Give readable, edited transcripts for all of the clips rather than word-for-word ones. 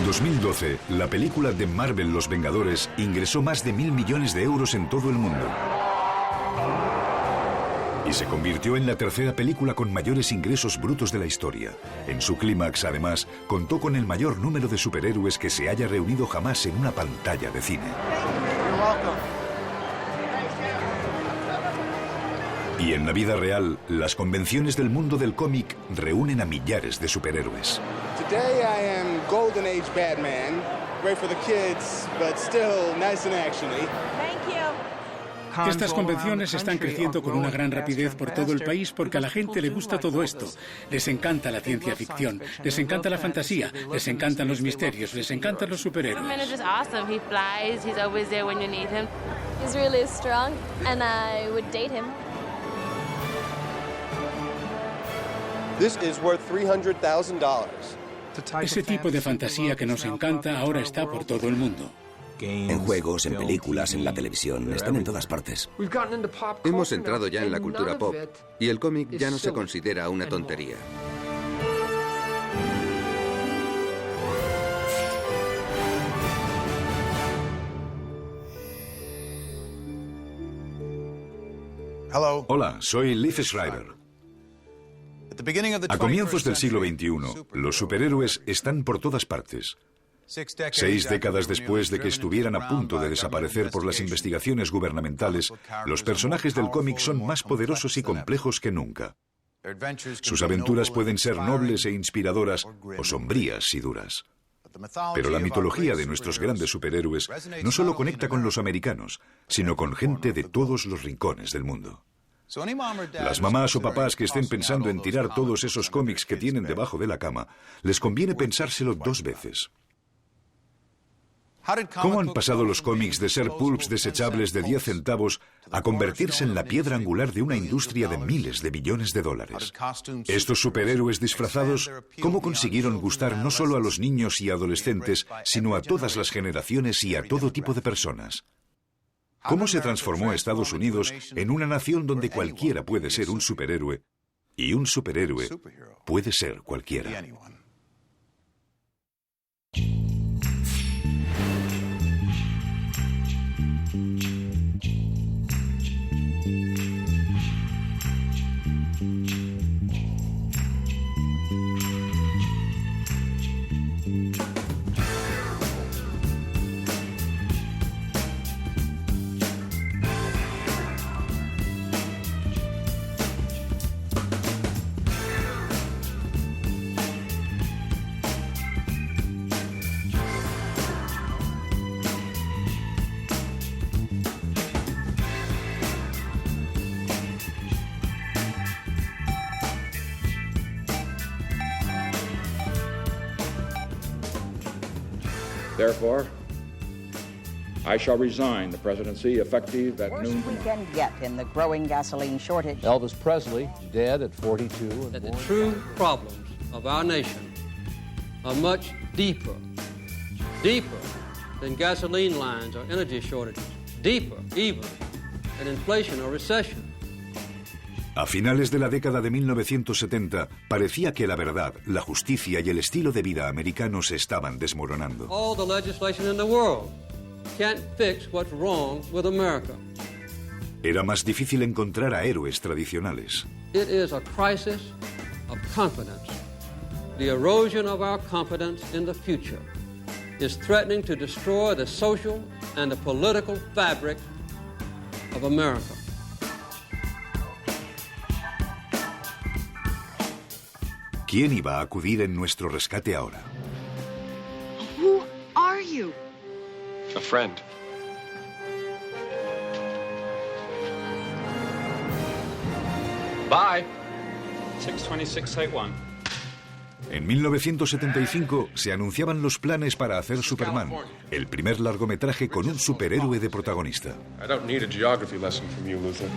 2012, la película de Marvel Los Vengadores ingresó más de 1.000 millones de euros en todo el mundo. Y se convirtió en la tercera película con mayores ingresos brutos de la historia. En su clímax, además, contó con el mayor número de superhéroes que se haya reunido jamás en una pantalla de cine. Y en la vida real, las convenciones del mundo del cómic reúnen a millares de superhéroes. Today I am Golden Age Batman, great for the kids, but still nice and actiony. Thank you. Estas convenciones están creciendo con una gran rapidez por todo el país porque a la gente le gusta todo esto. Les encanta la ciencia ficción, les encanta la fantasía, les encantan los misterios, les encantan los superhéroes. He's really strong and I would date him. This is worth $300,000. Ese tipo de fantasía que nos encanta ahora está por todo el mundo. En juegos, en películas, en la televisión, están en todas partes. Hemos entrado ya en la cultura pop y el cómic ya no se considera una tontería. Hola, soy Liev Schreiber. A comienzos del siglo XXI, los superhéroes están por todas partes. 6 décadas después de que estuvieran a punto de desaparecer por las investigaciones gubernamentales, los personajes del cómic son más poderosos y complejos que nunca. Sus aventuras pueden ser nobles e inspiradoras o sombrías y duras. Pero la mitología de nuestros grandes superhéroes no solo conecta con los americanos, sino con gente de todos los rincones del mundo. Las mamás o papás que estén pensando en tirar todos esos cómics que tienen debajo de la cama, les conviene pensárselo 2 veces. ¿Cómo han pasado los cómics de ser pulps desechables de 10 centavos a convertirse en la piedra angular de una industria de miles de billones de dólares? Estos superhéroes disfrazados, ¿cómo consiguieron gustar no solo a los niños y adolescentes, sino a todas las generaciones y a todo tipo de personas? ¿Cómo se transformó Estados Unidos en una nación donde cualquiera puede ser un superhéroe y un superhéroe puede ser cualquiera? Therefore, I shall resign the presidency effective at noon tomorrow. Worst we can get in the growing gasoline shortage. Elvis Presley, dead at 42. That the true problems of our nation are much deeper than gasoline lines or energy shortages, deeper even than inflation or recession. A finales de la década de 1970, parecía que la verdad, la justicia y el estilo de vida americano se estaban desmoronando. All the legislation in the world can't fix what's wrong with America. Era más difícil encontrar a héroes tradicionales. It is a crisis of confidence. The erosion of our confidence in the future is threatening to destroy the social and the political fabric of America. ¿Quién iba a acudir en nuestro rescate ahora? Who are you? A friend. Bye. 62681. En 1975 se anunciaban los planes para hacer Superman, el primer largometraje con un superhéroe de protagonista. I don't need a geography lesson from you, Luther.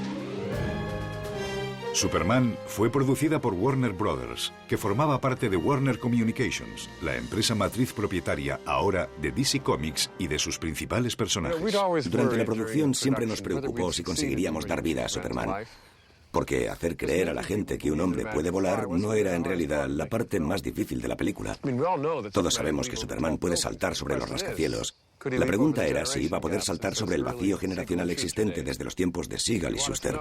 Superman fue producida por Warner Brothers, que formaba parte de Warner Communications, la empresa matriz propietaria ahora de DC Comics y de sus principales personajes. Durante la producción siempre nos preocupó si conseguiríamos dar vida a Superman. Porque hacer creer a la gente que un hombre puede volar no era en realidad la parte más difícil de la película. Todos sabemos que Superman puede saltar sobre los rascacielos. La pregunta era si iba a poder saltar sobre el vacío generacional existente desde los tiempos de Seagal y Shuster.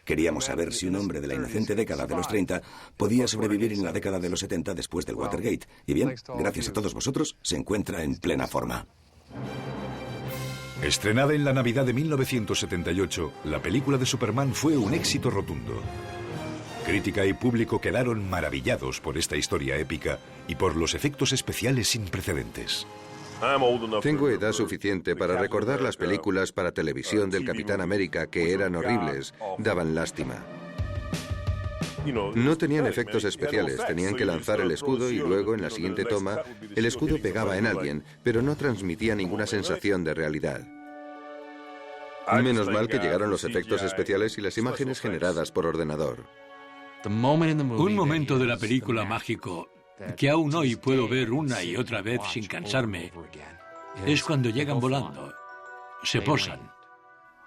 Queríamos saber si un hombre de la inocente década de los 30 podía sobrevivir en la década de los 70 después del Watergate. Y bien, gracias a todos vosotros, se encuentra en plena forma. Estrenada en la Navidad de 1978, la película de Superman fue un éxito rotundo. Crítica y público quedaron maravillados por esta historia épica y por los efectos especiales sin precedentes. Tengo edad suficiente para recordar las películas para televisión del Capitán América que eran horribles, daban lástima. No tenían efectos especiales, tenían que lanzar el escudo y luego en la siguiente toma el escudo pegaba en alguien, pero no transmitía ninguna sensación de realidad. Menos mal que llegaron los efectos especiales y las imágenes generadas por ordenador. Un momento de la película mágico que aún hoy puedo ver una y otra vez sin cansarme es cuando llegan volando, se posan.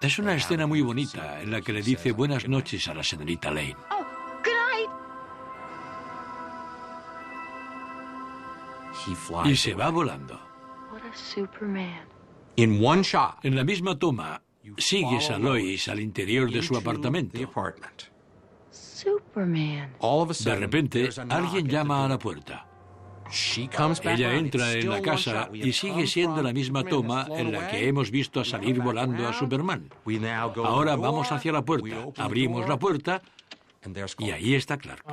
Es una escena muy bonita en la que le dice buenas noches a la señorita Lane. Y se va volando. En la misma toma, sigues a Lois al interior de su apartamento. De repente, alguien llama a la puerta. Ella entra en la casa y sigue siendo la misma toma en la que hemos visto salir volando a Superman. Ahora vamos hacia la puerta, abrimos la puerta y ahí está Clark.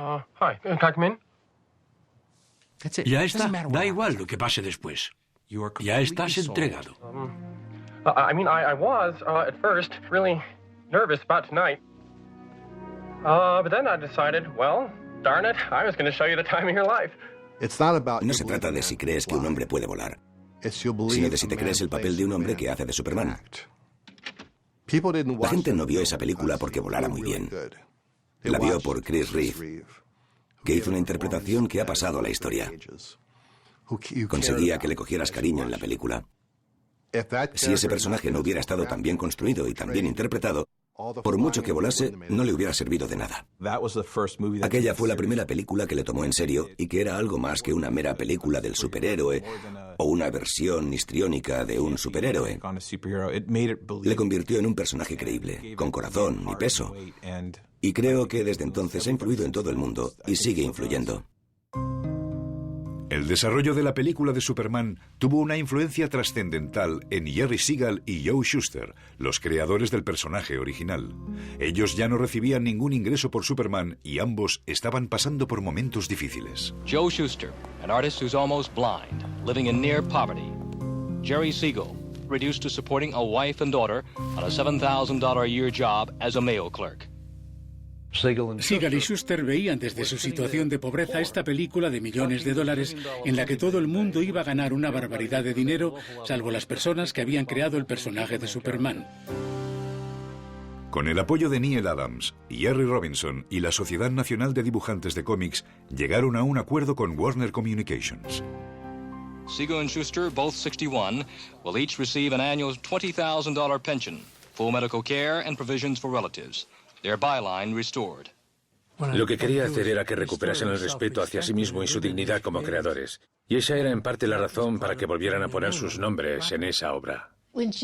Ya está, da igual lo que pase después. Ya estás entregado. I was, at first, really nervous about tonight. But then I decided, well, darn it, I was going to show you the time of your life. No se trata de si crees que un hombre puede volar, sino de si te crees el papel de un hombre que hace de Superman. La gente no vio esa película porque volara muy bien. La vio por Chris Reeve, que hizo una interpretación que ha pasado a la historia. Conseguía que le cogieras cariño en la película. Si ese personaje no hubiera estado tan bien construido y tan bien interpretado, por mucho que volase, no le hubiera servido de nada. Aquella fue la primera película que le tomó en serio y que era algo más que una mera película del superhéroe o una versión histriónica de un superhéroe. Le convirtió en un personaje creíble, con corazón y peso. Y creo que desde entonces ha influido en todo el mundo y sigue influyendo. El desarrollo de la película de Superman tuvo una influencia trascendental en Jerry Siegel y Joe Shuster, los creadores del personaje original. Ellos ya no recibían ningún ingreso por Superman y ambos estaban pasando por momentos difíciles. Joe Shuster, an artist who's almost blind, living in near poverty. Jerry Siegel, reduced to supporting a wife and daughter on a $7,000 a year job as a mail clerk. Siegel y Shuster veían desde su situación de pobreza esta película de millones de dólares en la que todo el mundo iba a ganar una barbaridad de dinero, salvo las personas que habían creado el personaje de Superman. Con el apoyo de Neal Adams, Jerry Robinson y la Sociedad Nacional de Dibujantes de Cómics, llegaron a un acuerdo con Warner Communications. Siegel and Shuster, both 61, will each receive an annual $20,000 pension, full medical care and provisions for relatives. Their byline restored. Lo que quería hacer era que recuperasen el respeto hacia sí mismo y su dignidad como creadores. Y esa era en parte la razón para que volvieran a poner sus nombres en esa obra.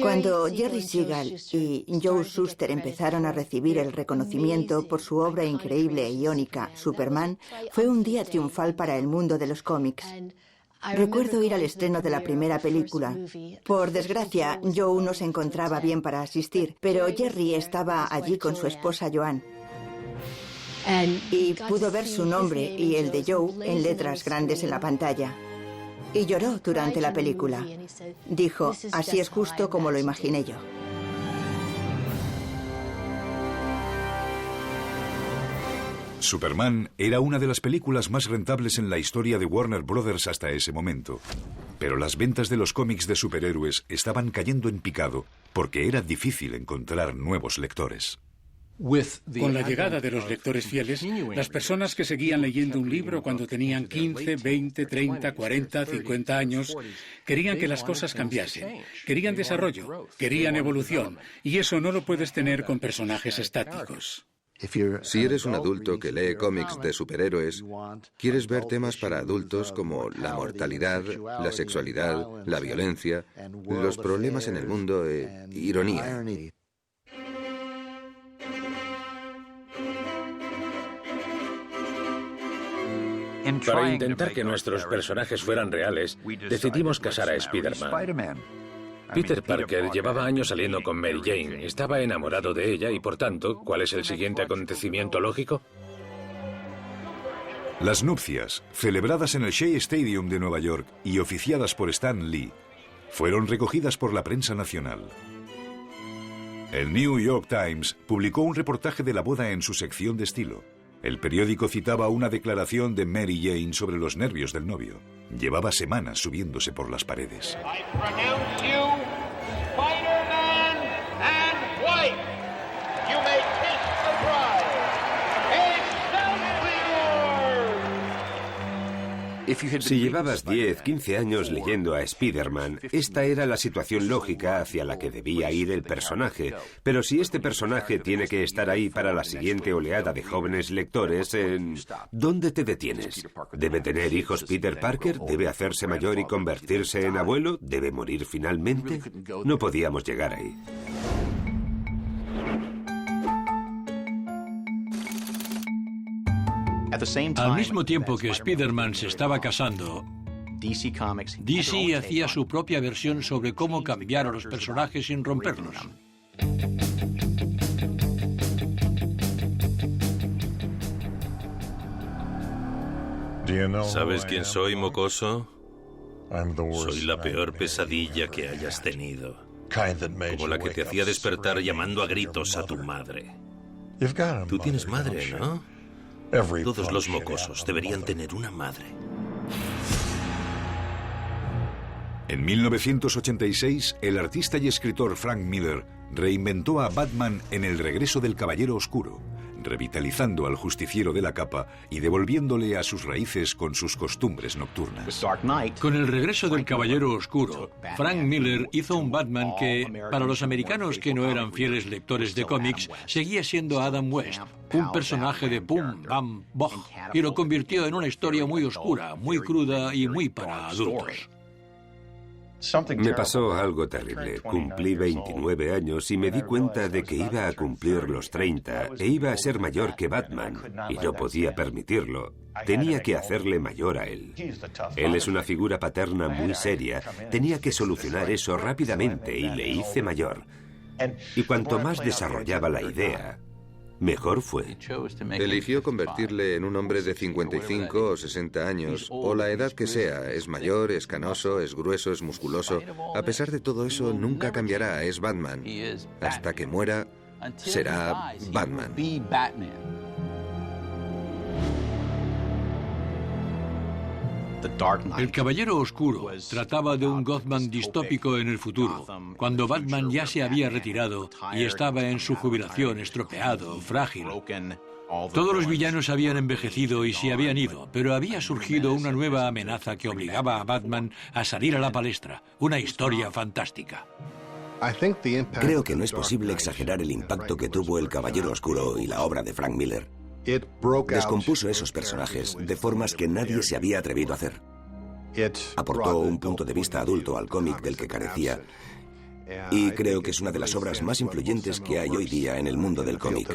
Cuando Jerry Siegel y Joe Shuster empezaron a recibir el reconocimiento por su obra increíble e iónica, Superman, fue un día triunfal para el mundo de los cómics. Recuerdo ir al estreno de la primera película. Por desgracia, Joe no se encontraba bien para asistir, pero Jerry estaba allí con su esposa Joan. Y pudo ver su nombre y el de Joe en letras grandes en la pantalla. Y lloró durante la película. Dijo, así es justo como lo imaginé yo. Superman era una de las películas más rentables en la historia de Warner Brothers hasta ese momento. Pero las ventas de los cómics de superhéroes estaban cayendo en picado porque era difícil encontrar nuevos lectores. Con la llegada de los lectores fieles, las personas que seguían leyendo un libro cuando tenían 15, 20, 30, 40, 50 años, querían que las cosas cambiasen, querían desarrollo, querían evolución, y eso no lo puedes tener con personajes estáticos. Si eres un adulto que lee cómics de superhéroes, quieres ver temas para adultos como la mortalidad, la sexualidad, la violencia, los problemas en el mundo e ironía. Para intentar que nuestros personajes fueran reales, decidimos casar a Spider-Man. Peter Parker llevaba años saliendo con Mary Jane, estaba enamorado de ella y, por tanto, ¿cuál es el siguiente acontecimiento lógico? Las nupcias, celebradas en el Shea Stadium de Nueva York y oficiadas por Stan Lee, fueron recogidas por la prensa nacional. El New York Times publicó un reportaje de la boda en su sección de estilo. El periódico citaba una declaración de Mary Jane sobre los nervios del novio. Llevaba semanas subiéndose por las paredes. I pronounce you Spider-Man and wife. You may kiss the bride. Si llevabas 10, 15 años leyendo a Spider-Man, esta era la situación lógica hacia la que debía ir el personaje. Pero si este personaje tiene que estar ahí para la siguiente oleada de jóvenes lectores, ¿dónde te detienes? ¿Debe tener hijos Peter Parker? ¿Debe hacerse mayor y convertirse en abuelo? ¿Debe morir finalmente? No podíamos llegar ahí. Al mismo tiempo que Spider-Man se estaba casando, DC hacía su propia versión sobre cómo cambiar a los personajes sin romperlos. ¿Sabes quién soy, mocoso? Soy la peor pesadilla que hayas tenido. Como la que te hacía despertar llamando a gritos a tu madre. Tú tienes madre, ¿no? Todos los mocosos deberían tener una madre. En 1986, el artista y escritor Frank Miller reinventó a Batman en El regreso del Caballero Oscuro, revitalizando al justiciero de la capa y devolviéndole a sus raíces con sus costumbres nocturnas. Con El regreso del Caballero Oscuro, Frank Miller hizo un Batman que, para los americanos que no eran fieles lectores de cómics, seguía siendo Adam West, un personaje de pum, bam, boj, y lo convirtió en una historia muy oscura, muy cruda y muy para adultos. Me pasó algo terrible. Cumplí 29 años y me di cuenta de que iba a cumplir los 30 e iba a ser mayor que Batman, y no podía permitirlo. Tenía que hacerle mayor a él. Él es una figura paterna muy seria. Tenía que solucionar eso rápidamente y le hice mayor. Y cuanto más desarrollaba la idea, mejor fue. Eligió convertirle en un hombre de 55 o 60 años, o la edad que sea. Es mayor, es canoso, es grueso, es musculoso. A pesar de todo eso, nunca cambiará. Es Batman. Hasta que muera, será Batman. El Caballero Oscuro trataba de un Gotham distópico en el futuro, cuando Batman ya se había retirado y estaba en su jubilación, estropeado, frágil. Todos los villanos habían envejecido y se habían ido, pero había surgido una nueva amenaza que obligaba a Batman a salir a la palestra, una historia fantástica. Creo que no es posible exagerar el impacto que tuvo El Caballero Oscuro y la obra de Frank Miller. Descompuso esos personajes de formas que nadie se había atrevido a hacer. Aportó un punto de vista adulto al cómic del que carecía, y creo que es una de las obras más influyentes que hay hoy día en el mundo del cómic.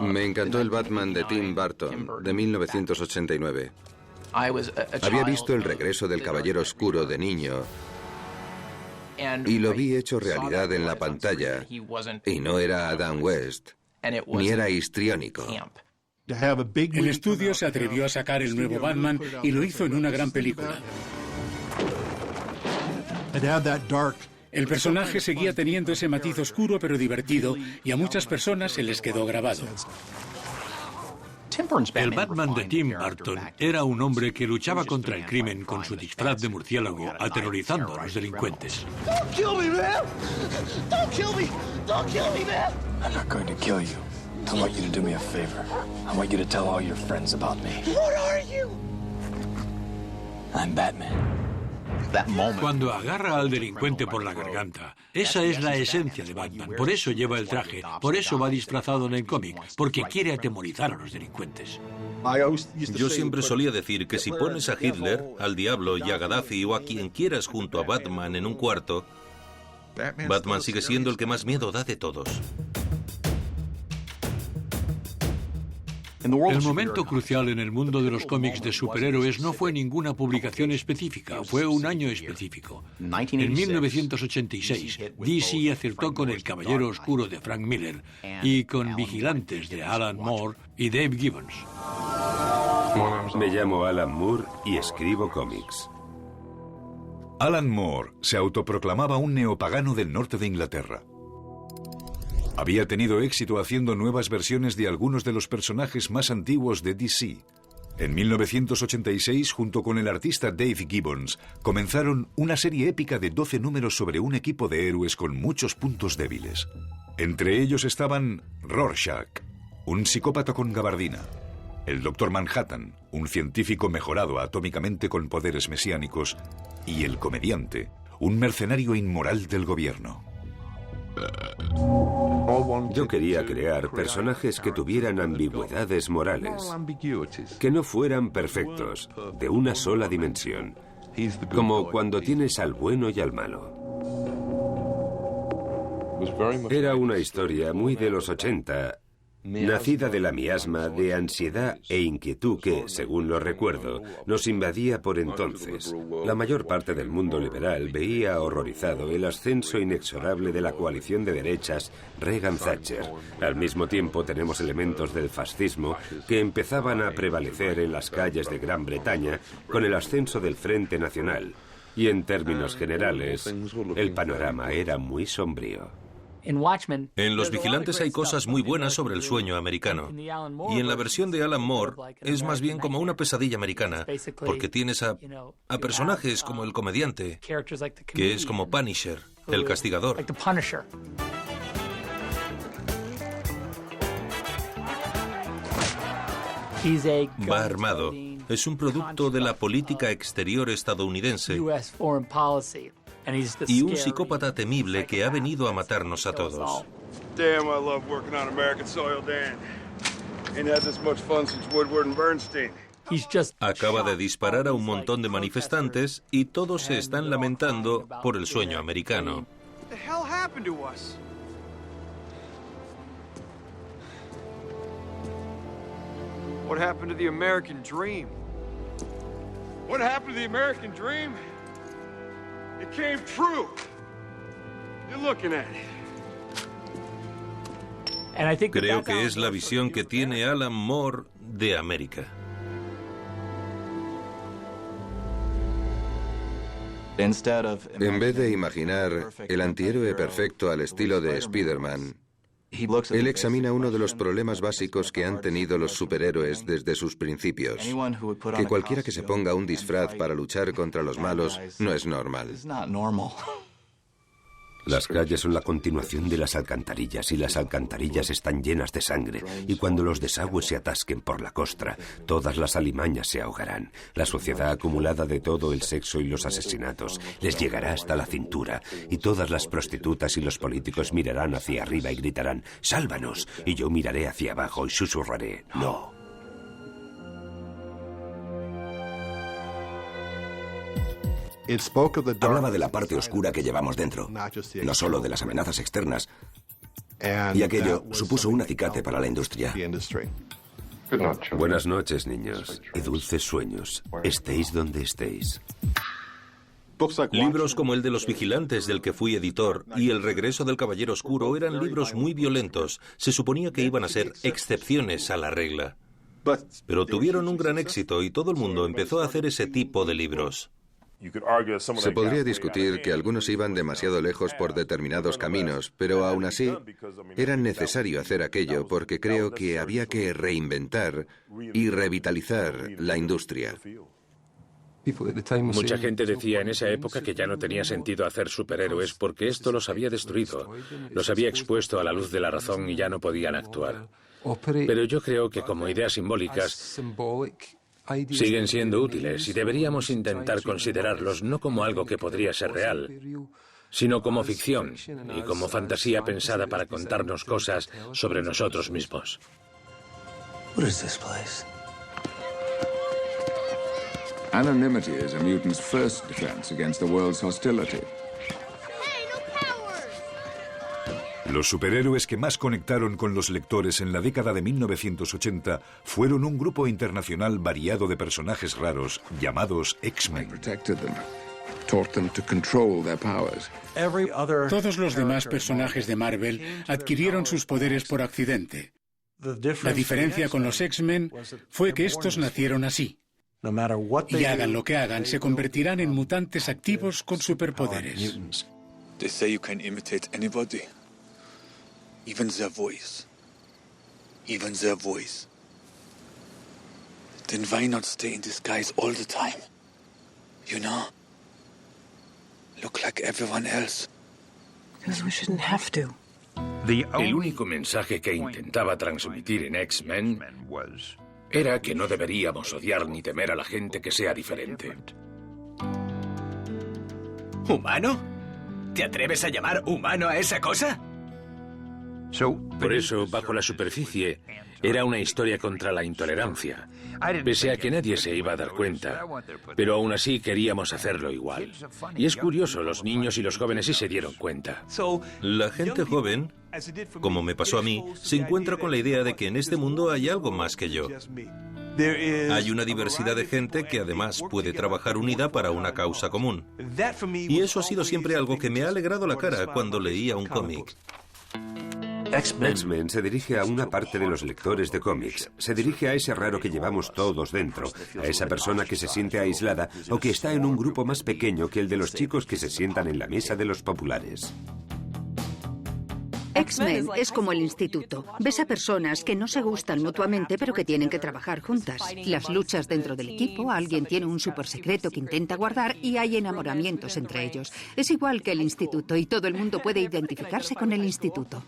Me encantó el Batman de Tim Burton, de 1989. Había visto El regreso del Caballero Oscuro de niño y lo vi hecho realidad en la pantalla, y no era Adam West, ni era histriónico. El estudio se atrevió a sacar el nuevo Batman y lo hizo en una gran película. El personaje seguía teniendo ese matiz oscuro pero divertido, y a muchas personas se les quedó grabado. El Batman de Tim Burton era un hombre que luchaba contra el crimen con su disfraz de murciélago, aterrorizando a los delincuentes. Don't kill me, man! Don't kill me! Don't kill me, man! I'm not going to kill you. I want you to do me a favor. I want you to tell all your friends about me. What are you? I'm Batman. Cuando agarra al delincuente por la garganta, esa es la esencia de Batman. Por eso lleva el traje, por eso va disfrazado en el cómic, porque quiere atemorizar a los delincuentes. Yo siempre solía decir que si pones a Hitler, al diablo y a Gaddafi o a quien quieras junto a Batman en un cuarto, Batman sigue siendo el que más miedo da de todos. El momento crucial en el mundo de los cómics de superhéroes no fue ninguna publicación específica, fue un año específico. En 1986, DC acertó con El Caballero Oscuro de Frank Miller y con Vigilantes de Alan Moore y Dave Gibbons. Me llamo Alan Moore y escribo cómics. Alan Moore se autoproclamaba un neopagano del norte de Inglaterra. Había tenido éxito haciendo nuevas versiones de algunos de los personajes más antiguos de DC. En 1986, junto con el artista Dave Gibbons, comenzaron una serie épica de 12 números sobre un equipo de héroes con muchos puntos débiles. Entre ellos estaban Rorschach, un psicópata con gabardina; el Dr. Manhattan, un científico mejorado atómicamente con poderes mesiánicos; y el Comediante, un mercenario inmoral del gobierno. Yo quería crear personajes que tuvieran ambigüedades morales, que no fueran perfectos, de una sola dimensión, como cuando tienes al bueno y al malo. Era una historia muy de los 80, nacida de la miasma de ansiedad e inquietud que, según lo recuerdo, nos invadía por entonces. La mayor parte del mundo liberal veía horrorizado el ascenso inexorable de la coalición de derechas Reagan-Thatcher. Al mismo tiempo tenemos elementos del fascismo que empezaban a prevalecer en las calles de Gran Bretaña con el ascenso del Frente Nacional. Y en términos generales, el panorama era muy sombrío. En Los Vigilantes hay cosas muy buenas sobre el sueño americano. Y en la versión de Alan Moore es más bien como una pesadilla americana, porque tienes a personajes como el Comediante, que es como Punisher, el castigador. Va armado. Es un producto de la política exterior estadounidense y un psicópata temible que ha venido a matarnos a todos. Damn, I love working on American soil, Dan. Ain't had this much fun since Woodward and Bernstein. Acaba de disparar a un montón de manifestantes y todos se están lamentando por el sueño americano. What the hell happened to us? What happened to the American dream? What happened to the American dream? It came true. You're looking at it. Creo que es la visión que tiene Alan Moore de América. En vez de imaginar el antihéroe perfecto al estilo de Spider-Man, él examina uno de los problemas básicos que han tenido los superhéroes desde sus principios: que cualquiera que se ponga un disfraz para luchar contra los malos no es normal. Las calles son la continuación de las alcantarillas y las alcantarillas están llenas de sangre, y cuando los desagües se atasquen por la costra, todas las alimañas se ahogarán. La suciedad acumulada de todo el sexo y los asesinatos les llegará hasta la cintura, y todas las prostitutas y los políticos mirarán hacia arriba y gritarán «¡Sálvanos!», y yo miraré hacia abajo y susurraré «¡No!». Hablaba de la parte oscura que llevamos dentro, no solo de las amenazas externas, y aquello supuso un acicate para la industria. Buenas noches, niños, y dulces sueños, estéis donde estéis. Libros como el de Los Vigilantes, del que fui editor, y El regreso del Caballero Oscuro eran libros muy violentos. Se suponía que iban a ser excepciones a la regla. Pero tuvieron un gran éxito y todo el mundo empezó a hacer ese tipo de libros. Se podría discutir que algunos iban demasiado lejos por determinados caminos, pero aún así era necesario hacer aquello porque creo que había que reinventar y revitalizar la industria. Mucha gente decía en esa época que ya no tenía sentido hacer superhéroes porque esto los había destruido, los había expuesto a la luz de la razón y ya no podían actuar. Pero yo creo que como ideas simbólicas Siguen siendo útiles y deberíamos intentar considerarlos no como algo que podría ser real, sino como ficción y como fantasía pensada para contarnos cosas sobre nosotros mismos. What is this place? Anonymity is a mutant's first defense against the world's hostility. Los superhéroes que más conectaron con los lectores en la década de 1980 fueron un grupo internacional variado de personajes raros llamados X-Men. Todos los demás personajes de Marvel adquirieron sus poderes por accidente. La diferencia con los X-Men fue que estos nacieron así. Y hagan lo que hagan, se convertirán en mutantes activos con superpoderes. They say you can imitate anybody. Even their voice. Even their voice. Then why not stay in disguise all the time? You know? Look like everyone else. Because we shouldn't have to. El único mensaje que intentaba transmitir en X-Men era que no deberíamos odiar ni temer a la gente que sea diferente. ¿Humano? ¿Te atreves a llamar humano a esa cosa? Por eso, bajo la superficie, era una historia contra la intolerancia, pese a que nadie se iba a dar cuenta, pero aún así queríamos hacerlo igual. Y es curioso, los niños y los jóvenes sí se dieron cuenta. La gente joven, como me pasó a mí, se encuentra con la idea de que en este mundo hay algo más que yo. Hay una diversidad de gente que además puede trabajar unida para una causa común. Y eso ha sido siempre algo que me ha alegrado la cara cuando leía un cómic. X-Men se dirige a una parte de los lectores de cómics. Se dirige a ese raro que llevamos todos dentro, a esa persona que se siente aislada o que está en un grupo más pequeño que el de los chicos que se sientan en la mesa de los populares. X-Men es como el instituto. Ves a personas que no se gustan mutuamente, pero que tienen que trabajar juntas. Las luchas dentro del equipo, alguien tiene un supersecreto que intenta guardar y hay enamoramientos entre ellos. Es igual que el instituto y todo el mundo puede identificarse con el instituto.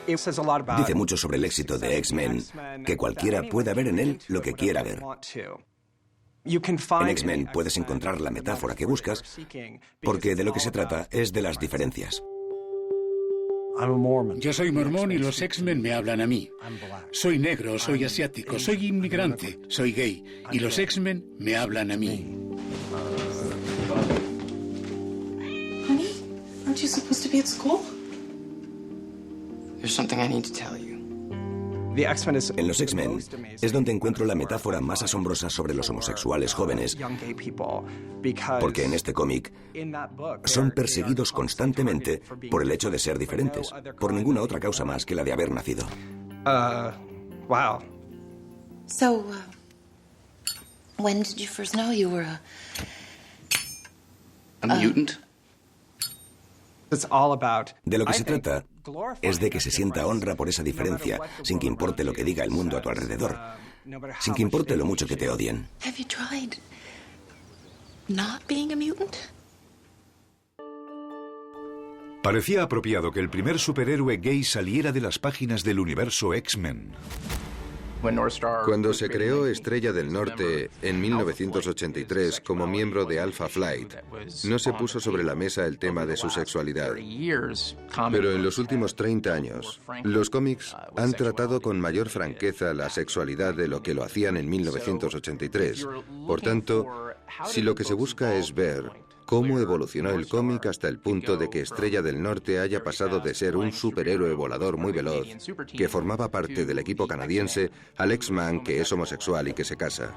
Dice mucho sobre el éxito de X-Men, que cualquiera pueda ver en él lo que quiera ver. En X-Men puedes encontrar la metáfora que buscas, porque de lo que se trata es de las diferencias. Yo soy mormón y los X-Men me hablan a mí. Soy negro, soy asiático, soy inmigrante, soy gay y los X-Men me hablan a mí. Honey, aren't you supposed to be at school? There's something I need to tell you. En los X-Men es donde encuentro la metáfora más asombrosa sobre los homosexuales jóvenes, porque en este cómic son perseguidos constantemente por el hecho de ser diferentes, por ninguna otra causa más que la de haber nacido. Wow. So, when did you first know you were a mutant? De lo que se trata es de que se sienta honra por esa diferencia, sin que importe lo que diga el mundo a tu alrededor, sin que importe lo mucho que te odien. Have you tried not being a mutant? Parecía apropiado que el primer superhéroe gay saliera de las páginas del universo X-Men. Cuando se creó Estrella del Norte en 1983 como miembro de Alpha Flight, no se puso sobre la mesa el tema de su sexualidad. Pero en los últimos 30 años, los cómics han tratado con mayor franqueza la sexualidad de lo que lo hacían en 1983. Por tanto, si lo que se busca es ver cómo evolucionó el cómic hasta el punto de que Estrella del Norte haya pasado de ser un superhéroe volador muy veloz, que formaba parte del equipo canadiense, al X-Man que es homosexual y que se casa.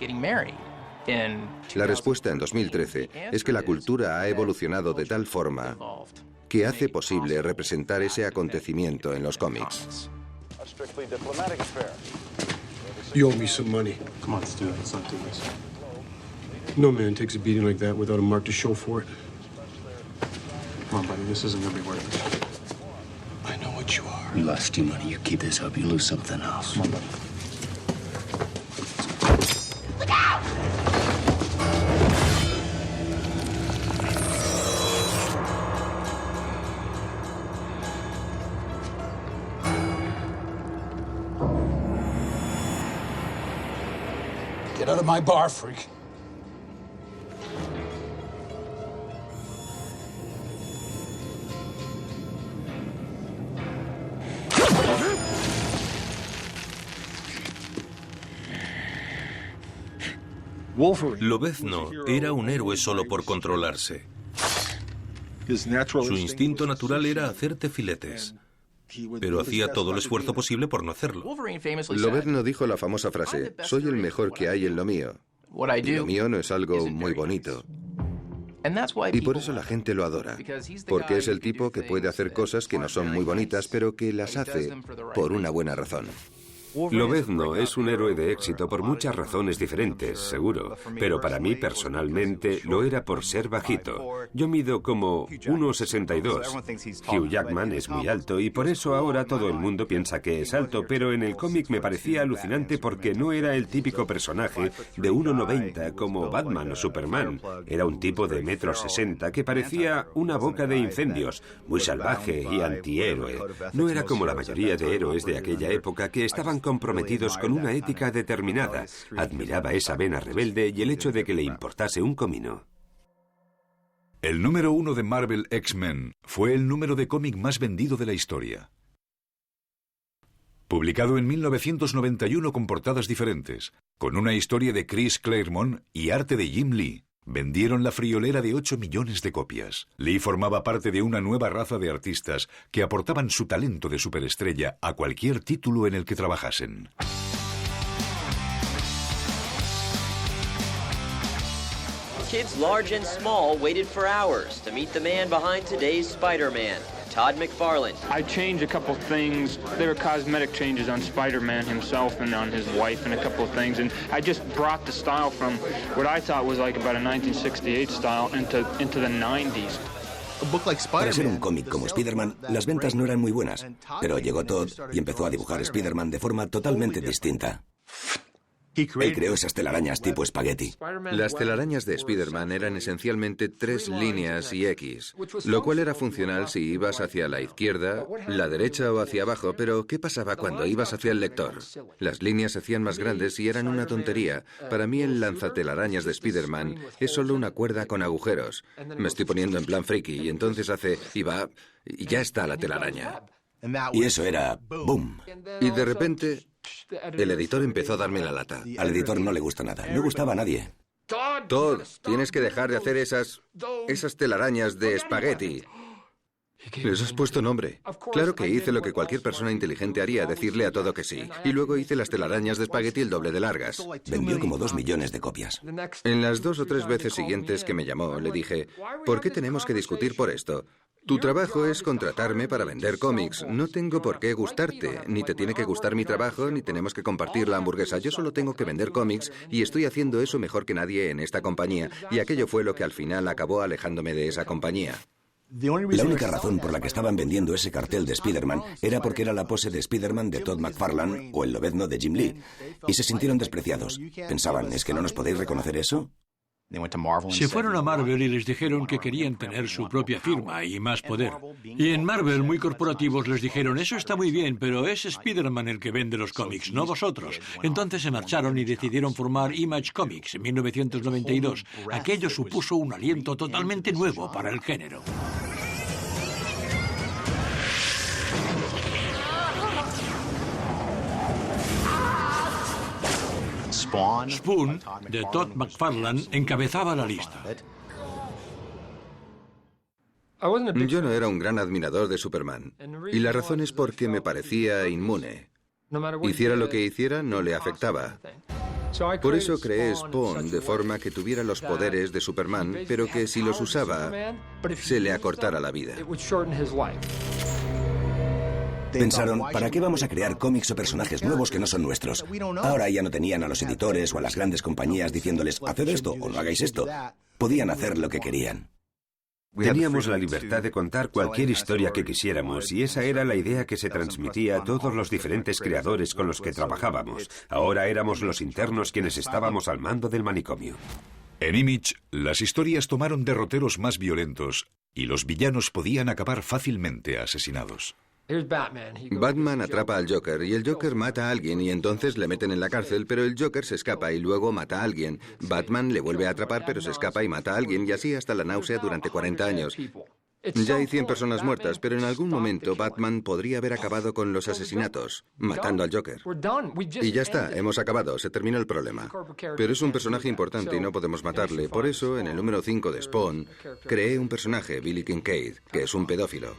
La respuesta en 2013 es que la cultura ha evolucionado de tal forma que hace posible representar ese acontecimiento en los cómics. You owe me some money. Come on, let's do it. Let's not do this. No man takes a beating like that without a mark to show for it. Come on, buddy, this isn't gonna be worth it. I know what you are. You lost your money. You keep this up, you lose something else. Come on, buddy. Look out! Get my bar freak. Lobezno era un héroe solo por controlarse. Su instinto natural era hacerte filetes, pero hacía todo el esfuerzo posible por no hacerlo. Lobezno dijo la famosa frase: soy el mejor que hay en lo mío. Y lo mío no es algo muy bonito. Y por eso la gente lo adora, porque es el tipo que puede hacer cosas que no son muy bonitas, pero que las hace por una buena razón. Lobezno es un héroe de éxito por muchas razones diferentes, seguro, pero para mí personalmente lo era por ser bajito. Yo mido como 1,62. Hugh Jackman es muy alto y por eso ahora todo el mundo piensa que es alto, pero en el cómic me parecía alucinante porque no era el típico personaje de 1,90 como Batman o Superman. Era un tipo de 1,60 m que parecía una boca de incendios, muy salvaje y antihéroe. No era como la mayoría de héroes de aquella época que estaban comprometidos con una ética determinada. Admiraba esa vena rebelde y el hecho de que le importase un comino. El número 1 de Marvel X-Men fue el número de cómic más vendido de la historia. Publicado en 1991 con portadas diferentes, con una historia de Chris Claremont y arte de Jim Lee, vendieron la friolera de 8 millones de copias. Lee formaba parte de una nueva raza de artistas que aportaban su talento de superestrella a cualquier título en el que trabajasen. Kids large and small waited for hours to meet the man behind today's Spider-Man, Todd McFarlane. I changed a couple things. There were cosmetic changes on Spider-Man himself and on his wife and a couple of things. And I just brought the style from what I thought was like about a 1968 style into the 90s. Para ser un cómic como Spider-Man, las ventas no eran muy buenas, pero llegó Todd y empezó a dibujar Spider-Man de forma totalmente distinta. Él creó esas telarañas tipo espagueti. Las telarañas de Spider-Man eran esencialmente 3 líneas y X, lo cual era funcional si ibas hacia la izquierda, la derecha o hacia abajo, pero ¿qué pasaba cuando ibas hacia el lector? Las líneas se hacían más grandes y eran una tontería. Para mí el lanzatelarañas de Spider-Man es solo una cuerda con agujeros. Me estoy poniendo en plan friki y entonces hace y va y ya está la telaraña. Y eso era ¡boom! Y de repente el editor empezó a darme la lata. Al editor no le gusta nada. No gustaba a nadie. Todd, tienes que dejar de hacer esas telarañas de espagueti. Les has puesto nombre. Claro que hice lo que cualquier persona inteligente haría, decirle a todo que sí. Y luego hice las telarañas de espagueti el doble de largas. Vendió como 2 millones de copias. En las 2 o 3 veces siguientes que me llamó, le dije, ¿por qué tenemos que discutir por esto? Tu trabajo es contratarme para vender cómics. No tengo por qué gustarte. Ni te tiene que gustar mi trabajo, ni tenemos que compartir la hamburguesa. Yo solo tengo que vender cómics y estoy haciendo eso mejor que nadie en esta compañía. Y aquello fue lo que al final acabó alejándome de esa compañía. La única razón por la que estaban vendiendo ese cartel de Spider-Man era porque era la pose de Spider-Man de Todd McFarlane o el Lobezno de Jim Lee. Y se sintieron despreciados. Pensaban, ¿es que no nos podéis reconocer eso? Se fueron a Marvel y les dijeron que querían tener su propia firma y más poder. Y en Marvel, muy corporativos, les dijeron, eso está muy bien, pero es Spider-Man el que vende los cómics, no vosotros. Entonces se marcharon y decidieron formar Image Comics en 1992. Aquello supuso un aliento totalmente nuevo para el género. Spawn, de Todd McFarlane, encabezaba la lista. Yo no era un gran admirador de Superman, y la razón es porque me parecía inmune. Hiciera lo que hiciera, no le afectaba. Por eso creé Spawn de forma que tuviera los poderes de Superman, pero que si los usaba, se le acortara la vida. Pensaron, ¿para qué vamos a crear cómics o personajes nuevos que no son nuestros? Ahora ya no tenían a los editores o a las grandes compañías diciéndoles, haced esto o no hagáis esto. Podían hacer lo que querían. Teníamos la libertad de contar cualquier historia que quisiéramos y esa era la idea que se transmitía a todos los diferentes creadores con los que trabajábamos. Ahora éramos los internos quienes estábamos al mando del manicomio. En Image, las historias tomaron derroteros más violentos y los villanos podían acabar fácilmente asesinados. Batman atrapa al Joker y el Joker mata a alguien y entonces le meten en la cárcel, pero el Joker se escapa y luego mata a alguien. Batman le vuelve a atrapar pero se escapa y mata a alguien y así hasta la náusea durante 40 años. Ya hay 100 personas muertas, pero en algún momento Batman podría haber acabado con los asesinatos, matando al Joker. Y ya está, hemos acabado, se terminó el problema. Pero es un personaje importante y no podemos matarle. Por eso, en el número 5 de Spawn, creé un personaje, Billy Kincaid, que es un pedófilo.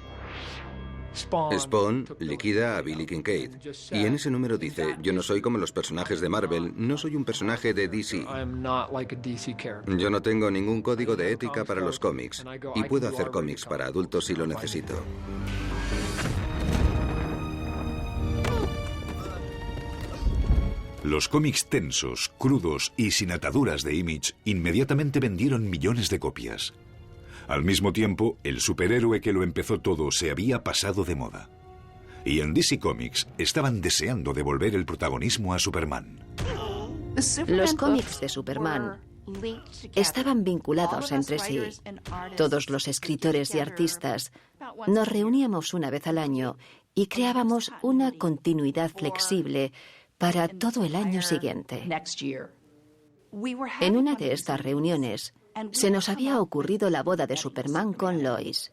Spawn liquida a Billy Kincaid. Y en ese número dice, yo no soy como los personajes de Marvel, no soy un personaje de DC. Yo no tengo ningún código de ética para los cómics. Y puedo hacer cómics para adultos si lo necesito. Los cómics tensos, crudos y sin ataduras de Image inmediatamente vendieron millones de copias. Al mismo tiempo, el superhéroe que lo empezó todo se había pasado de moda. Y en DC Comics estaban deseando devolver el protagonismo a Superman. Los cómics de Superman estaban vinculados entre sí. Todos los escritores y artistas nos reuníamos una vez al año y creábamos una continuidad flexible para todo el año siguiente. En una de estas reuniones, se nos había ocurrido la boda de Superman con Lois.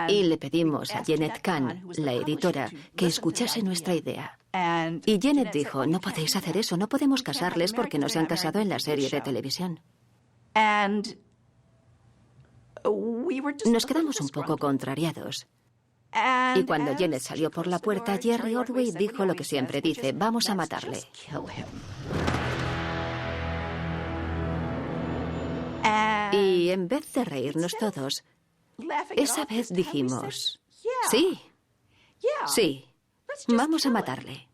Y le pedimos a Jenette Kahn, la editora, que escuchase nuestra idea. Y Jenette dijo, no podéis hacer eso, no podemos casarles porque no se han casado en la serie de televisión. Nos quedamos un poco contrariados. Y cuando Jenette salió por la puerta, Jerry Ordway dijo lo que siempre dice, vamos a matarle. Y en vez de reírnos todos, esa vez dijimos, sí, vamos a matarle.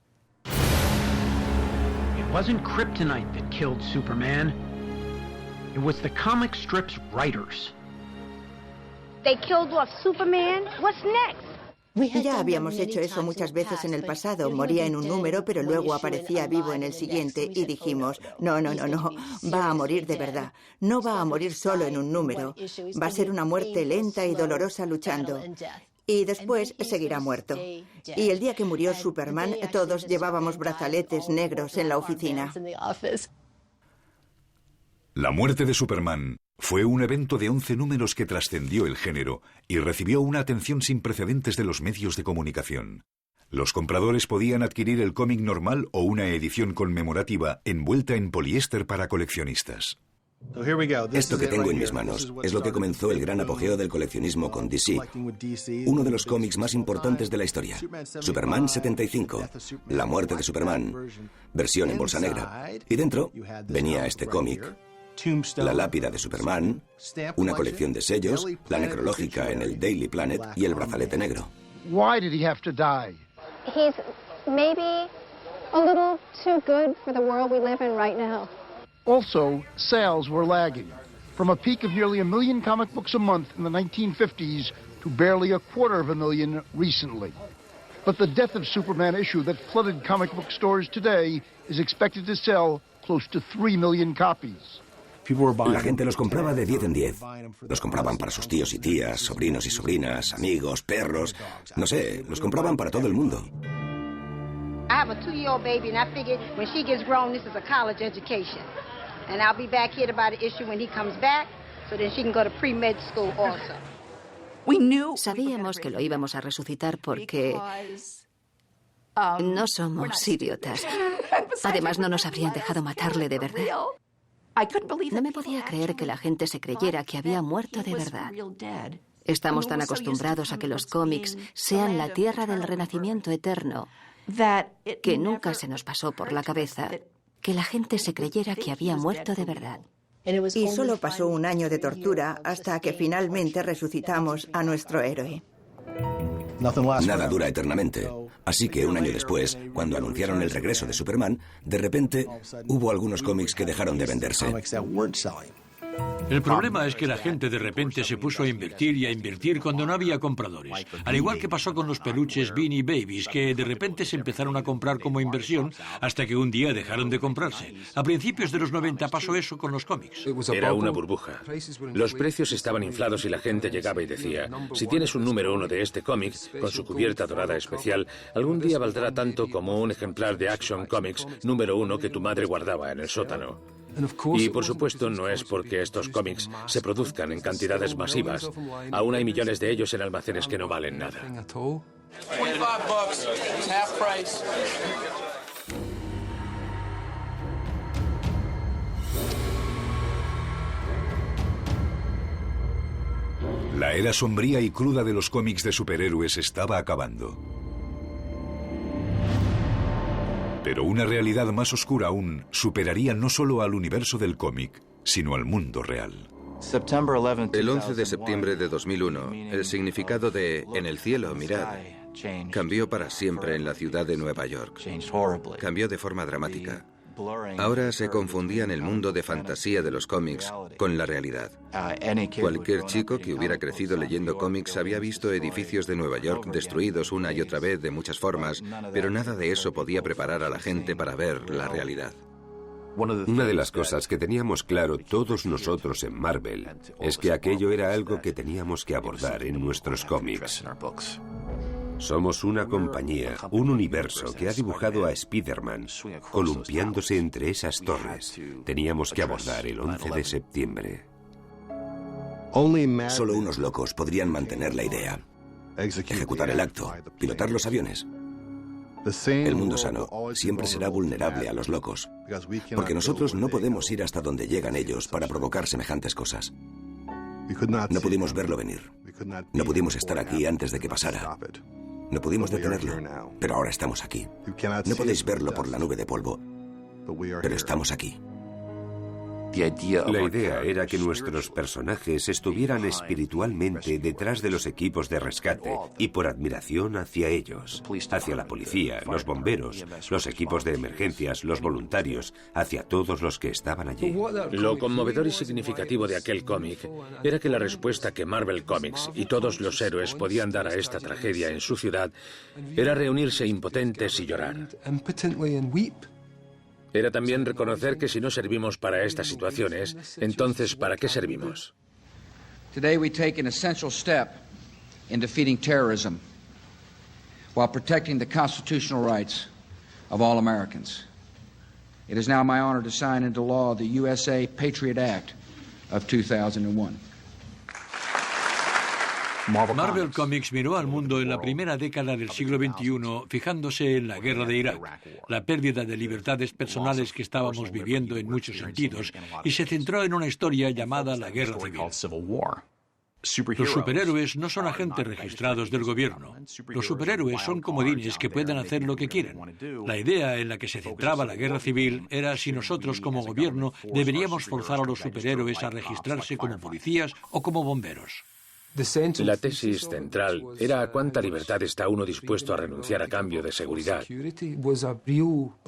It wasn't kryptonite that killed Superman. It was the comic strip's writers. They killed off Superman. What's next? Ya habíamos hecho eso muchas veces en el pasado. Moría en un número, pero luego aparecía vivo en el siguiente y dijimos, no, va a morir de verdad. No va a morir solo en un número. Va a ser una muerte lenta y dolorosa luchando. Y después seguirá muerto. Y el día que murió Superman, todos llevábamos brazaletes negros en la oficina. La muerte de Superman fue un evento de 11 números que trascendió el género y recibió una atención sin precedentes de los medios de comunicación. Los compradores podían adquirir el cómic normal o una edición conmemorativa envuelta en poliéster para coleccionistas. Esto que tengo en mis manos es lo que comenzó el gran apogeo del coleccionismo con DC. Uno de los cómics más importantes de la historia. Superman 75, La muerte de Superman, versión en bolsa negra. Y dentro venía este cómic, la lápida de Superman, una colección de sellos, la necrológica en el Daily Planet y el brazalete negro. Why did he have to die? He's maybe a little too good for the world we live in right now. Also, sales were lagging. From a peak of nearly 1 million comic books a month in the 1950s to barely 250,000 recently. But the Death of Superman issue that flooded comic book stores today is expected to sell close to 3 million copies. La gente los compraba de 10 en 10. Los compraban para sus tíos y tías, sobrinos y sobrinas, amigos, perros. No sé, los compraban para todo el mundo. I have a 2-year-old baby and I figured when she gets grown this is a college education. And I'll be back here to buy the issue when he comes back so then she can go to pre-med school also. Sabíamos que lo íbamos a resucitar porque no somos idiotas. Además, no nos habrían dejado matarle de verdad. No me podía creer que la gente se creyera que había muerto de verdad. Estamos tan acostumbrados a que los cómics sean la tierra del renacimiento eterno que nunca se nos pasó por la cabeza que la gente se creyera que había muerto de verdad. Y solo pasó un año de tortura hasta que finalmente resucitamos a nuestro héroe. Nada dura eternamente. Así que un año después, cuando anunciaron el regreso de Superman, de repente hubo algunos cómics que dejaron de venderse. El problema es que la gente de repente se puso a invertir y a invertir cuando no había compradores. Al igual que pasó con los peluches Beanie Babies, que de repente se empezaron a comprar como inversión hasta que un día dejaron de comprarse. A principios de los 90 pasó eso con los cómics. Era una burbuja. Los precios estaban inflados y la gente llegaba y decía, si tienes un número 1 de este cómic, con su cubierta dorada especial, algún día valdrá tanto como un ejemplar de Action Comics número 1 que tu madre guardaba en el sótano. Y por supuesto no es porque estos cómics se produzcan en cantidades masivas. Aún hay millones de ellos en almacenes que no valen nada. La era sombría y cruda de los cómics de superhéroes estaba acabando. Pero una realidad más oscura aún superaría no solo al universo del cómic, sino al mundo real. El 11 de septiembre de 2001, el significado de "en el cielo, mirad", cambió para siempre en la ciudad de Nueva York. Cambió de forma dramática. Ahora se confundían el mundo de fantasía de los cómics con la realidad. Cualquier chico que hubiera crecido leyendo cómics había visto edificios de Nueva York destruidos una y otra vez de muchas formas, pero nada de eso podía preparar a la gente para ver la realidad. Una de las cosas que teníamos claro todos nosotros en Marvel es que aquello era algo que teníamos que abordar en nuestros cómics. Somos una compañía, un universo que ha dibujado a Spider-Man columpiándose entre esas torres. Teníamos que abordar el 11 de septiembre. Solo unos locos podrían mantener la idea, ejecutar el acto, pilotar los aviones. El mundo sano siempre será vulnerable a los locos, porque nosotros no podemos ir hasta donde llegan ellos para provocar semejantes cosas. No pudimos verlo venir. No pudimos estar aquí antes de que pasara. No pudimos detenerlo, pero ahora estamos aquí. No podéis verlo por la nube de polvo, pero estamos aquí. La idea era que nuestros personajes estuvieran espiritualmente detrás de los equipos de rescate y por admiración hacia ellos, hacia la policía, los bomberos, los equipos de emergencias, los voluntarios, hacia todos los que estaban allí. Lo conmovedor y significativo de aquel cómic era que la respuesta que Marvel Comics y todos los héroes podían dar a esta tragedia en su ciudad era reunirse impotentes y llorar. Era también reconocer que si no servimos para estas situaciones, entonces ¿para qué servimos? Today we take an essential step in defeating terrorism while protecting the constitutional rights of all Americans. It is now my honor to sign into law the USA Patriot Act of 2001. Marvel Comics miró al mundo en la primera década del siglo XXI fijándose en la guerra de Irak, la pérdida de libertades personales que estábamos viviendo en muchos sentidos, y se centró en una historia llamada la Guerra Civil. Los superhéroes no son agentes registrados del gobierno. Los superhéroes son comodines que pueden hacer lo que quieran. La idea en la que se centraba la guerra civil era si nosotros como gobierno deberíamos forzar a los superhéroes a registrarse como policías o como bomberos. La tesis central era a cuánta libertad está uno dispuesto a renunciar a cambio de seguridad.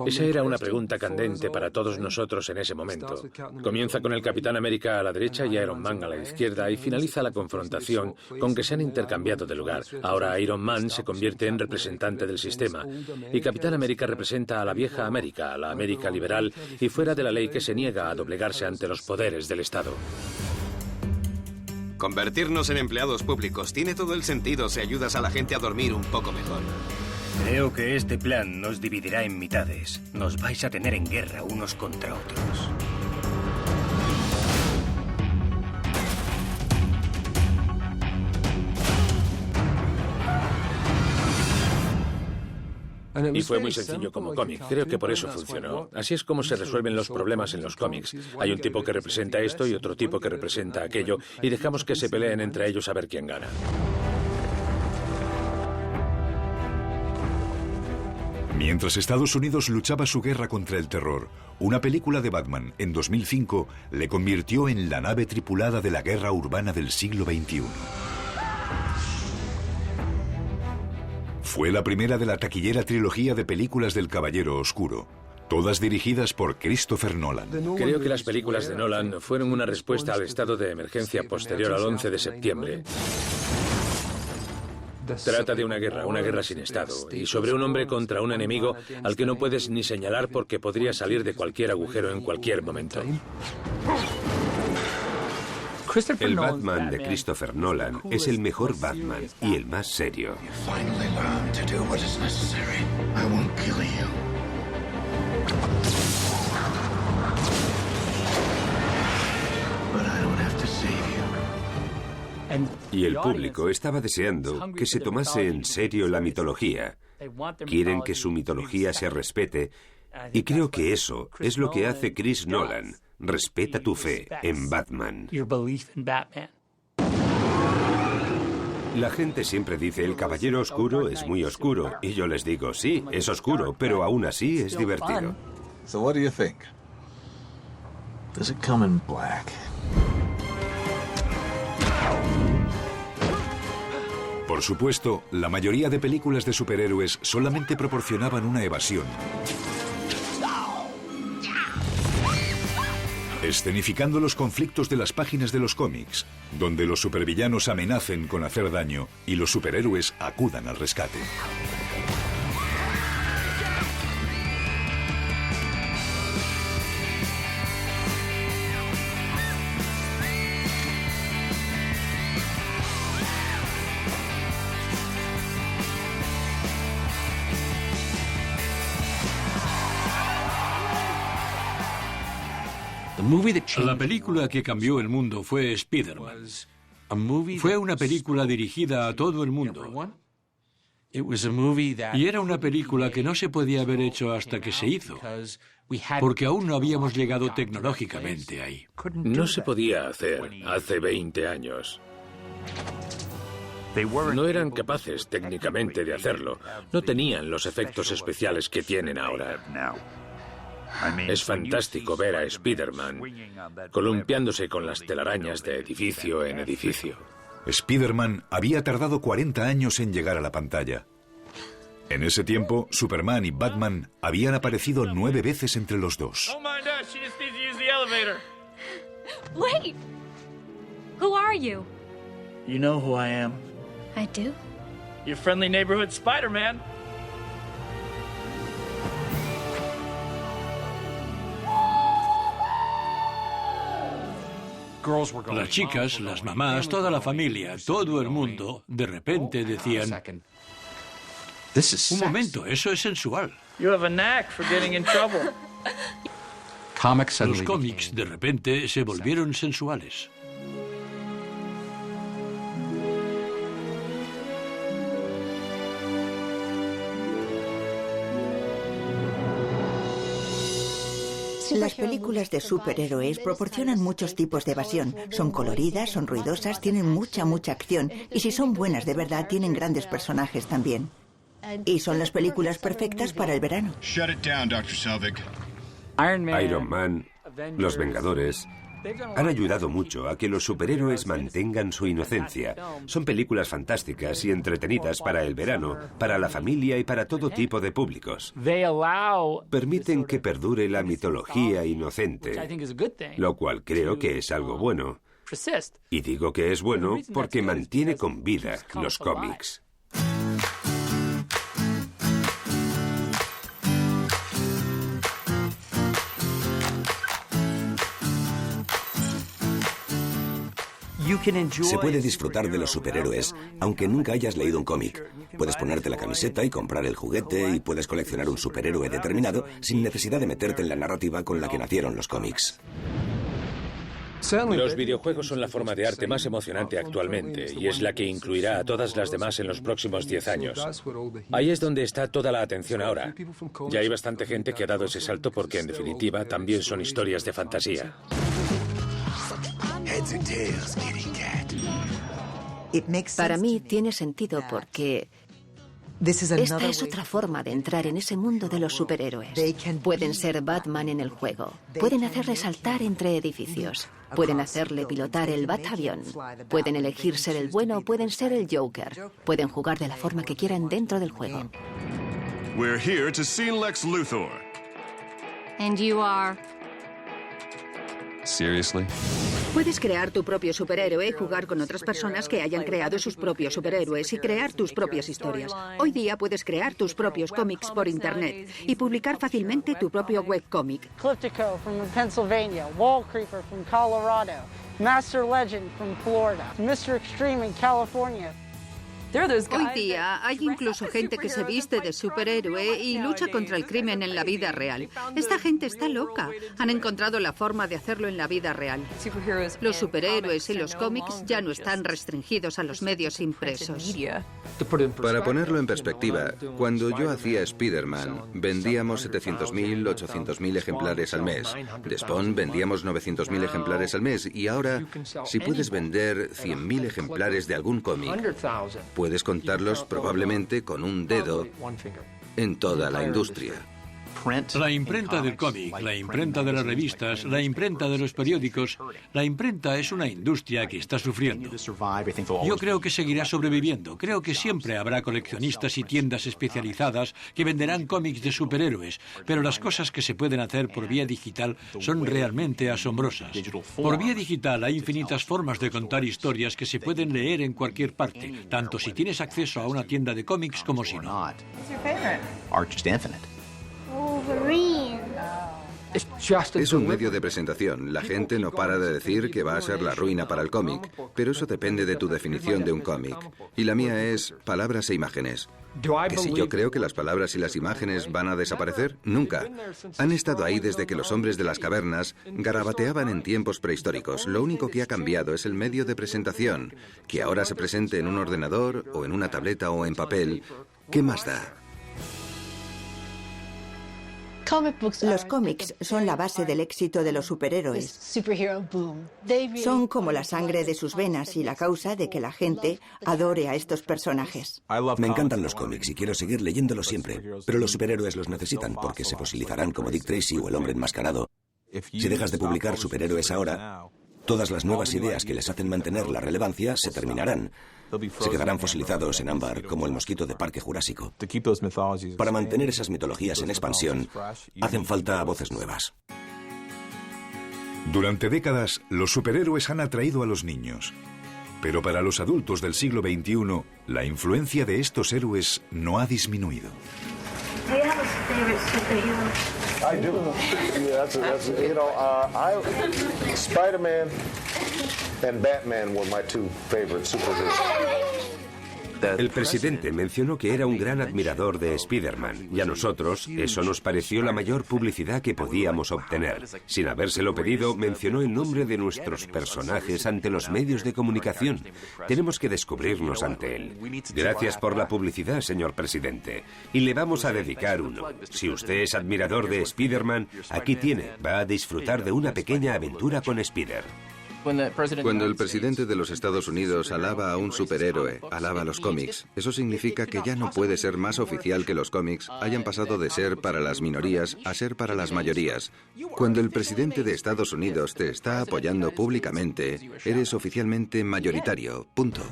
Esa era una pregunta candente para todos nosotros en ese momento. Comienza con el Capitán América a la derecha y Iron Man a la izquierda y finaliza la confrontación con que se han intercambiado de lugar. Ahora Iron Man se convierte en representante del sistema y Capitán América representa a la vieja América, a la América liberal y fuera de la ley que se niega a doblegarse ante los poderes del Estado. Convertirnos en empleados públicos tiene todo el sentido si ayudas a la gente a dormir un poco mejor. Creo que este plan nos dividirá en mitades. Nos vais a tener en guerra unos contra otros. Y fue muy sencillo como cómic. Creo que por eso funcionó. Así es como se resuelven los problemas en los cómics. Hay un tipo que representa esto y otro tipo que representa aquello, y dejamos que se peleen entre ellos a ver quién gana. Mientras Estados Unidos luchaba su guerra contra el terror, una película de Batman en 2005 le convirtió en la nave tripulada de la guerra urbana del siglo XXI. Fue la primera de la taquillera trilogía de películas del Caballero Oscuro, Todas dirigidas por Christopher Nolan. Creo que las películas de Nolan fueron una respuesta al estado de emergencia posterior al 11 de septiembre. Trata de una guerra sin estado, y sobre un hombre contra un enemigo al que no puedes ni señalar porque podría salir de cualquier agujero en cualquier momento. El Batman de Christopher Nolan es el mejor Batman y el más serio. Y el público estaba deseando que se tomase en serio la mitología. Quieren que su mitología se respete, y creo que eso es lo que hace Chris Nolan. Respeta tu fe en Batman. La gente siempre dice, el Caballero Oscuro es muy oscuro, y yo les digo, sí, es oscuro, pero aún así es divertido. So what do you think? Does it come in black? Por supuesto, la mayoría de películas de superhéroes solamente proporcionaban una evasión, escenificando los conflictos de las páginas de los cómics, donde los supervillanos amenacen con hacer daño y los superhéroes acudan al rescate. La película que cambió el mundo fue Spider-Man. Fue una película dirigida a todo el mundo. Y era una película que no se podía haber hecho hasta que se hizo, porque aún no habíamos llegado tecnológicamente ahí. No se podía hacer hace 20 años. No eran capaces técnicamente de hacerlo. No tenían los efectos especiales que tienen ahora. Es fantástico ver a Spider-Man columpiándose con las telarañas de edificio en edificio. Spider-Man había tardado 40 años en llegar a la pantalla. En ese tiempo, Superman y Batman habían aparecido 9 veces entre los dos. Wait! Who are you? You know who I am. I do? Your friendly neighborhood Spider-Man. Las chicas, las mamás, toda la familia, todo el mundo, de repente decían: un momento, eso es sensual. Los cómics, de repente, se volvieron sensuales. Las películas de superhéroes proporcionan muchos tipos de evasión. Son coloridas, son ruidosas, tienen mucha acción. Y si son buenas de verdad, tienen grandes personajes también. Y son las películas perfectas para el verano. Iron Man, Los Vengadores, han ayudado mucho a que los superhéroes mantengan su inocencia. Son películas fantásticas y entretenidas para el verano, para la familia y para todo tipo de públicos. Permiten que perdure la mitología inocente, lo cual creo que es algo bueno. Y digo que es bueno porque mantiene con vida los cómics. Se puede disfrutar de los superhéroes, aunque nunca hayas leído un cómic. Puedes ponerte la camiseta y comprar el juguete y puedes coleccionar un superhéroe determinado sin necesidad de meterte en la narrativa con la que nacieron los cómics. Los videojuegos son la forma de arte más emocionante actualmente y es la que incluirá a todas las demás en los próximos 10 años. Ahí es donde está toda la atención ahora. Ya hay bastante gente que ha dado ese salto porque, en definitiva, también son historias de fantasía. Para mí tiene sentido porque esta es otra forma de entrar en ese mundo de los superhéroes. Pueden ser Batman en el juego, pueden hacerle saltar entre edificios, pueden hacerle pilotar el Batavión, pueden elegir ser el bueno o pueden ser el Joker, pueden jugar de la forma que quieran dentro del juego. We're here to see Lex Luthor. And you are... Seriously? Puedes crear tu propio superhéroe, jugar con otras personas que hayan creado sus propios superhéroes y crear tus propias historias. Hoy día puedes crear tus propios cómics por Internet y publicar fácilmente tu propio webcómic. Cliftico from Pennsylvania, Wall Creeper from Colorado, Master Legend from Florida, Mr. Extreme in California. Hoy día hay incluso gente que se viste de superhéroe y lucha contra el crimen en la vida real. Esta gente está loca. Han encontrado la forma de hacerlo en la vida real. Los superhéroes y los cómics ya no están restringidos a los medios impresos. Para ponerlo en perspectiva, cuando yo hacía Spider-Man, vendíamos 700.000, 800.000 ejemplares al mes. De Spawn vendíamos 900.000 ejemplares al mes. Y ahora, si puedes vender 100.000 ejemplares de algún cómic, puedes contarlos probablemente con un dedo en toda la industria. La imprenta del cómic, la imprenta de las revistas, la imprenta de los periódicos, la imprenta es una industria que está sufriendo. Yo creo que seguirá sobreviviendo. Creo que siempre habrá coleccionistas y tiendas especializadas que venderán cómics de superhéroes, pero las cosas que se pueden hacer por vía digital son realmente asombrosas. Por vía digital hay infinitas formas de contar historias que se pueden leer en cualquier parte, tanto si tienes acceso a una tienda de cómics como si no. Es un medio de presentación. La gente no para de decir que va a ser la ruina para el cómic, pero eso depende de tu definición de un cómic. Y la mía es palabras e imágenes. ¿Que si yo creo que las palabras y las imágenes van a desaparecer? Nunca. Han estado ahí desde que los hombres de las cavernas garabateaban en tiempos prehistóricos. Lo único que ha cambiado es el medio de presentación. Que ahora se presente en un ordenador, o en una tableta, o en papel. ¿Qué más da? Los cómics son la base del éxito de los superhéroes. Son como la sangre de sus venas y la causa de que la gente adore a estos personajes. Me encantan los cómics y quiero seguir leyéndolos siempre. Pero los superhéroes los necesitan porque se fosilizarán como Dick Tracy o el hombre enmascarado. Si dejas de publicar superhéroes ahora, todas las nuevas ideas que les hacen mantener la relevancia se terminarán. Se quedarán fosilizados en ámbar, como el mosquito de Parque Jurásico. Para mantener esas mitologías en expansión, hacen falta voces nuevas. Durante décadas, los superhéroes han atraído a los niños. Pero para los adultos del siglo XXI, la influencia de estos héroes no ha disminuido. I do. Spider-Man and Batman were my two favorite superheroes. El presidente mencionó que era un gran admirador de Spider-Man y a nosotros eso nos pareció la mayor publicidad que podíamos obtener. Sin habérselo pedido, mencionó el nombre de nuestros personajes ante los medios de comunicación. Tenemos que descubrirnos ante él. Gracias por la publicidad, señor presidente. Y le vamos a dedicar uno. Si usted es admirador de Spider-Man, aquí tiene. Va a disfrutar de una pequeña aventura con Spider. Cuando el presidente de los Estados Unidos alaba a un superhéroe, alaba los cómics, eso significa que ya no puede ser más oficial que los cómics hayan pasado de ser para las minorías a ser para las mayorías. Cuando el presidente de Estados Unidos te está apoyando públicamente, eres oficialmente mayoritario. Punto.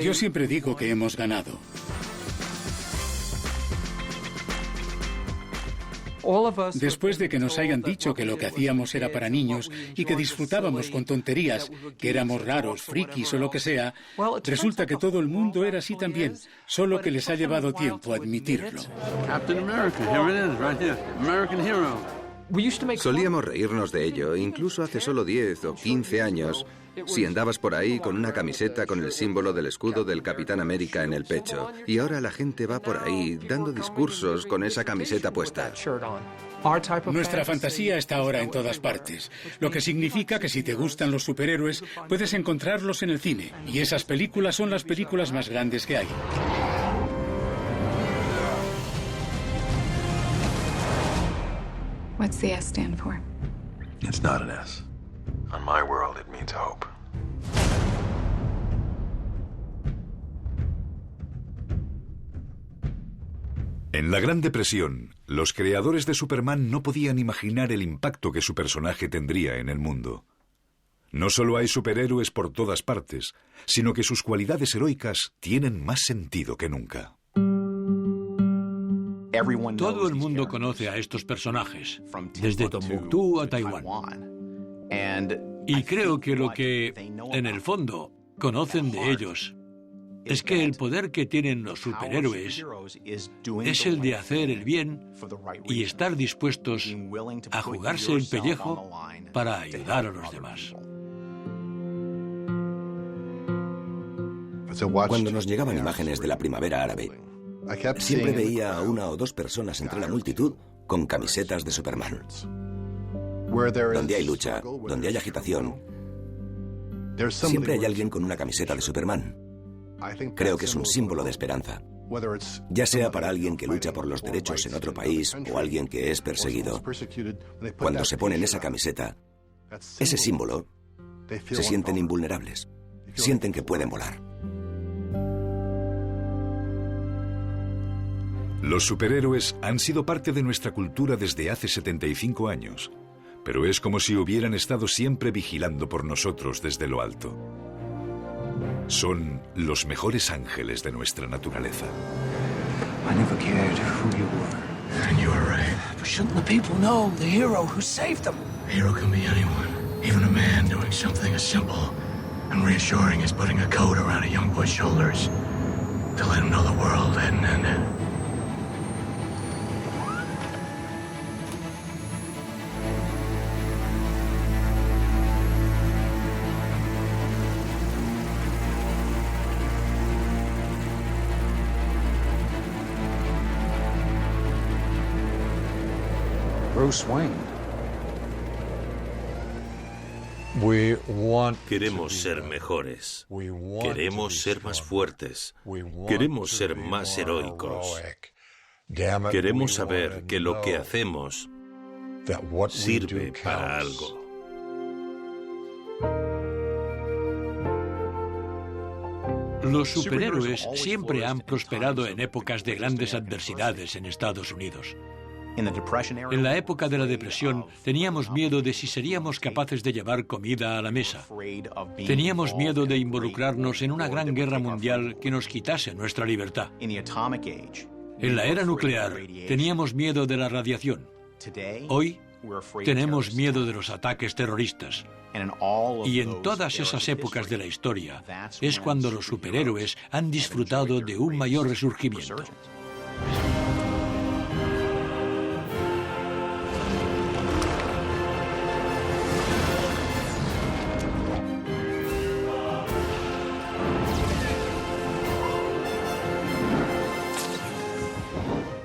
Yo siempre digo que hemos ganado. Después de que nos hayan dicho que lo que hacíamos era para niños y que disfrutábamos con tonterías, que éramos raros, frikis o lo que sea, resulta que todo el mundo era así también, solo que les ha llevado tiempo admitirlo. Solíamos reírnos de ello, incluso hace solo 10 o 15 años, si andabas por ahí con una camiseta con el símbolo del escudo del Capitán América en el pecho. Y ahora la gente va por ahí dando discursos con esa camiseta puesta. Nuestra fantasía está ahora en todas partes, lo que significa que si te gustan los superhéroes, puedes encontrarlos en el cine. Y esas películas son las películas más grandes que hay. What's the S stand for? It's not an S. On my world, it means hope. En la Gran Depresión, los creadores de Superman no podían imaginar el impacto que su personaje tendría en el mundo. No solo hay superhéroes por todas partes, sino que sus cualidades heroicas tienen más sentido que nunca. Todo el mundo conoce a estos personajes, desde Tombuctú a Taiwán. Y creo que lo que, en el fondo, conocen de ellos es que el poder que tienen los superhéroes es el de hacer el bien y estar dispuestos a jugarse el pellejo para ayudar a los demás. Cuando nos llegaban imágenes de la primavera árabe, siempre veía a una o dos personas entre la multitud con camisetas de Superman. Donde hay lucha, donde hay agitación, siempre hay alguien con una camiseta de Superman. Creo que es un símbolo de esperanza, ya sea para alguien que lucha por los derechos en otro país o alguien que es perseguido. Cuando se ponen esa camiseta, ese símbolo, se sienten invulnerables, sienten que pueden volar. Los superhéroes han sido parte de nuestra cultura desde hace 75 años, pero es como si hubieran estado siempre vigilando por nosotros desde lo alto. Son los mejores ángeles de nuestra naturaleza. I never cared who you were. And you were right. But shouldn't the people know the hero who saved them? A hero can be anyone, even a man doing something as simple and reassuring as putting a coat around a young boy's shoulders to let him know the world hadn't ended. Bruce Wayne. Queremos ser mejores. Queremos ser más fuertes. Queremos ser más heroicos. Queremos saber que lo que hacemos sirve para algo. Los superhéroes siempre han prosperado en épocas de grandes adversidades en Estados Unidos. En la época de la Depresión teníamos miedo de si seríamos capaces de llevar comida a la mesa. Teníamos miedo de involucrarnos en una gran guerra mundial que nos quitase nuestra libertad. En la era nuclear teníamos miedo de la radiación. Hoy tenemos miedo de los ataques terroristas. Y en todas esas épocas de la historia es cuando los superhéroes han disfrutado de un mayor resurgimiento.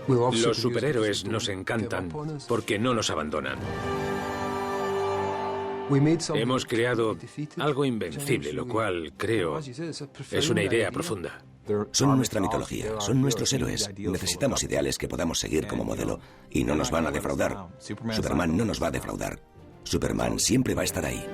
Los superhéroes nos encantan porque no nos abandonan. Hemos creado algo invencible, lo cual, creo, es una idea profunda. Son nuestra mitología, son nuestros héroes. Necesitamos ideales que podamos seguir como modelo y no nos van a defraudar. Superman no nos va a defraudar. Superman siempre va a estar ahí.